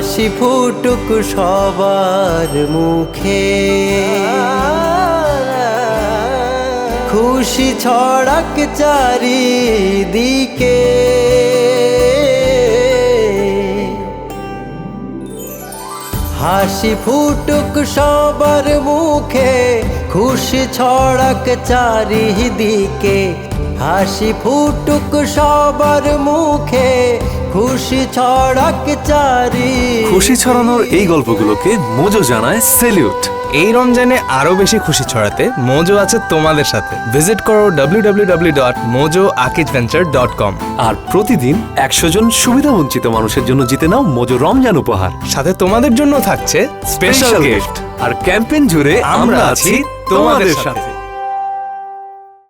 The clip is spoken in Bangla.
হাসি ফুটুক সবার মুখে, খুশি ছড়াক চারিদিকে। হাসি ফুটুক সবার মুখে, খুশি ছড়াক চারিদিকে। হাসি ফুটুক সবার মুখে, খুশি ছড়াক চারিদিকে। খুশি ছড়ানোর এই গল্পগুলোকে মোজো জানায় স্যালিউট। এই রমজানে আরো বেশি খুশি ছড়াতে মোজো আছে তোমাদের সাথে। ভিজিট করো www.mojoakidventure.com। আর প্রতিদিন 100 জন সুবিধাবঞ্চিত মানুষের জন্য জিতে নাও মোজো রমজান উপহার। সাথে তোমাদের জন্য থাকছে স্পেশাল গিফট। আর ক্যাম্পেইন জুড়ে আমরা আছি তোমাদের সাথে।